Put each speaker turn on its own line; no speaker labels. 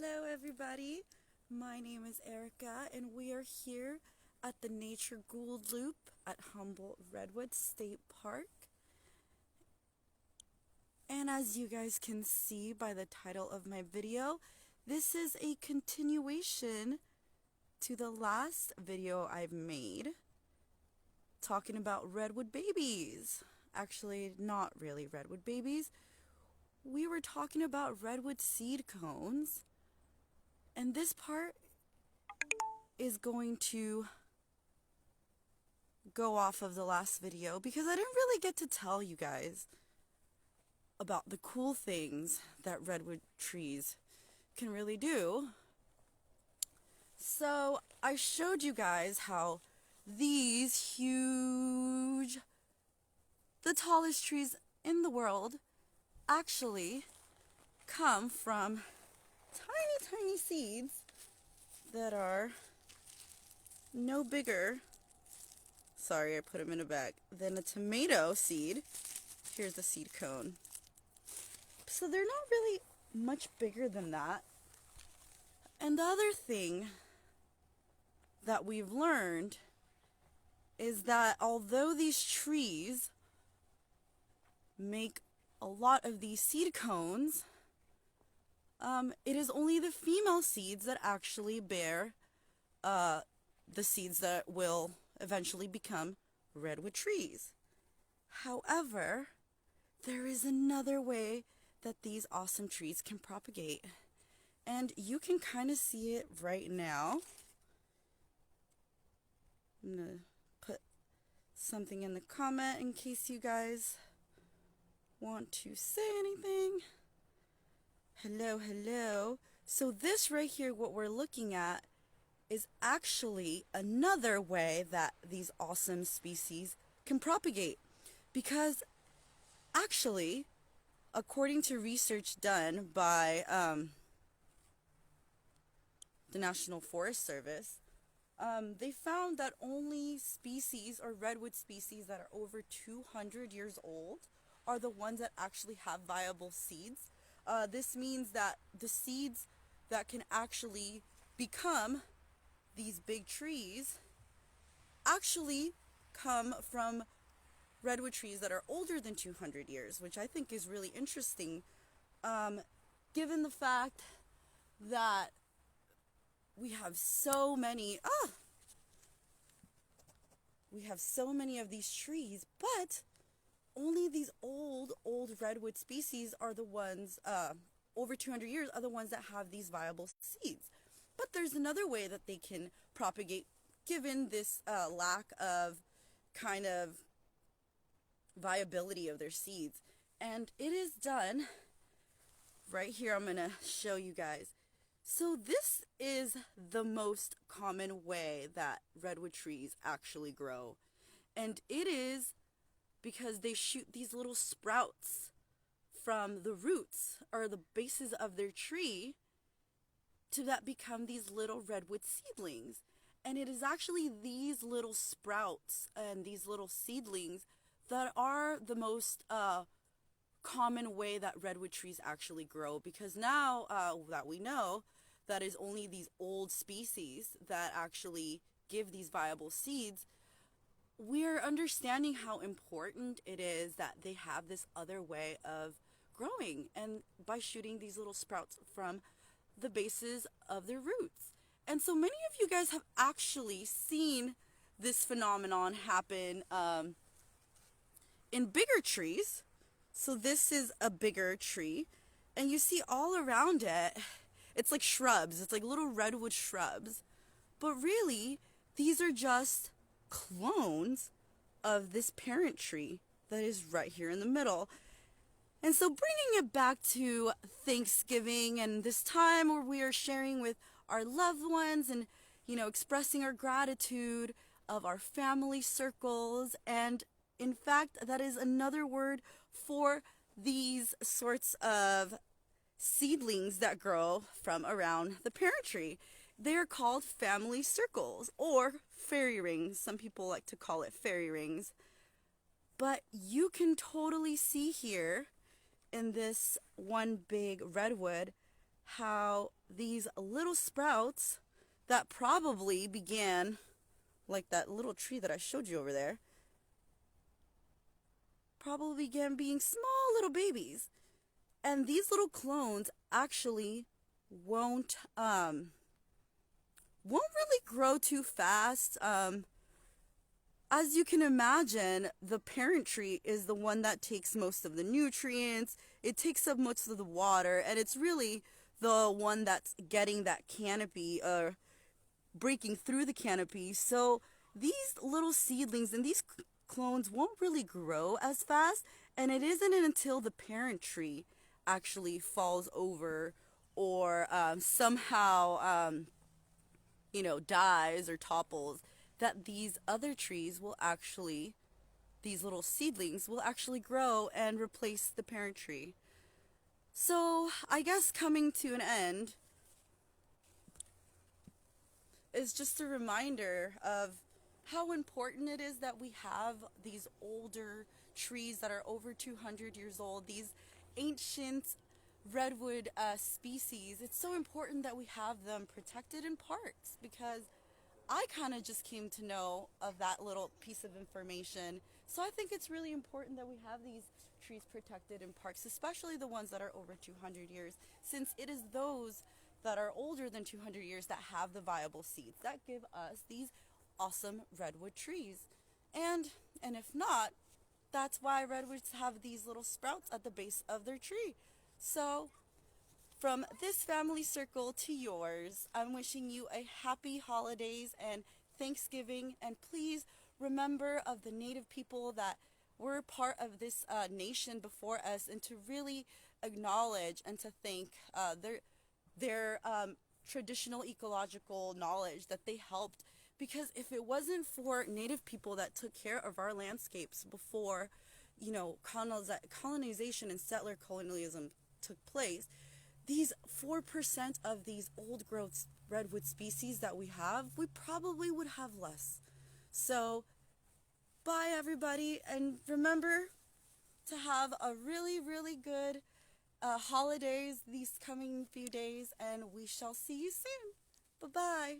Hello everybody, my name is Erika and we are here at the Nature Gould Loop at Humboldt Redwood State Park. And as you guys can see by the title of my video, this is a continuation to the last video I've made talking about redwood babies. Actually, not really redwood babies. We were talking about redwood seed cones. And this part is going to go off of the last video because I didn't really get to tell you guys about the cool things that redwood trees can really do. So I showed you guys how these huge, the tallest trees in the world actually come from tiny seeds that are no bigger, sorry I put them in a bag, than a tomato seed. Here's the seed cone. So they're not really much bigger than that. And the other thing that we've learned is that although these trees make a lot of these seed cones, it is only the female seeds that actually bear the seeds that will eventually become redwood trees. However, there is another way that these awesome trees can propagate. And you can kind of see it right now. I'm going to put something in the comment in case you guys want to say anything. Hello. So this right here, what we're looking at, is actually another way that these awesome species can propagate. Because actually, according to research done by the National Forest Service, they found that only species or redwood species that are over 200 years old are the ones that actually have viable seeds. This means that the seeds that can actually become these big trees actually come from redwood trees that are older than 200 years, which I think is really interesting, given the fact that we have so many of these trees, but only these old redwood species are the ones, over 200 years, are the ones that have these viable seeds. But there's another way that they can propagate, given this lack of kind of viability of their seeds. And it is done right here. I'm going to show you guys. So this is the most common way that redwood trees actually grow. And it is because they shoot these little sprouts from the roots or the bases of their tree to that become these little redwood seedlings. And it is actually these little sprouts and these little seedlings that are the most common way that redwood trees actually grow, because now that we know that is only these old species that actually give these viable seeds, we're understanding how important it is that they have this other way of growing, and by shooting these little sprouts from the bases of their roots. And so many of you guys have actually seen this phenomenon happen in bigger trees. So this is a bigger tree, and you see all around it, it's like shrubs. It's like little redwood shrubs. But really, these are just clones of this parent tree that is right here in the middle. And so bringing it back to Thanksgiving and this time where we are sharing with our loved ones and, expressing our gratitude of our family circles. And in fact, that is another word for these sorts of seedlings that grow from around the parent tree. They are called family circles or fairy rings. Some people like to call it fairy rings. But you can totally see here in this one big redwood how these little sprouts that probably began like that little tree that I showed you over there probably began being small little babies. And these little clones actually won't won't really grow too fast. As you can imagine, the parent tree is the one that takes most of the nutrients. It takes up most of the water, and it's really the one that's getting that canopy or breaking through the canopy. So these little seedlings and these clones won't really grow as fast, and it isn't until the parent tree actually falls over or somehow dies or topples, that these other trees will actually, these little seedlings will actually grow and replace the parent tree. So I guess coming to an end is just a reminder of how important it is that we have these older trees that are over 200 years old, these ancient redwood species. It's so important that we have them protected in parks, because I kind of just came to know of that little piece of information. So I think it's really important that we have these trees protected in parks, especially the ones that are over 200 years, since it is those that are older than 200 years that have the viable seeds that give us these awesome redwood trees. And if not, that's why redwoods have these little sprouts at the base of their tree. So from this family circle to yours, I'm wishing you a happy holidays and Thanksgiving. And please remember of the Native people that were part of this nation before us, and to really acknowledge and to thank their traditional ecological knowledge that they helped. Because if it wasn't for Native people that took care of our landscapes before, colonization and settler colonialism took place, these 4% of these old growth redwood species that we have, we probably would have less. So, bye everybody, and remember to have a really, really good holidays these coming few days, and we shall see you soon. Bye-bye.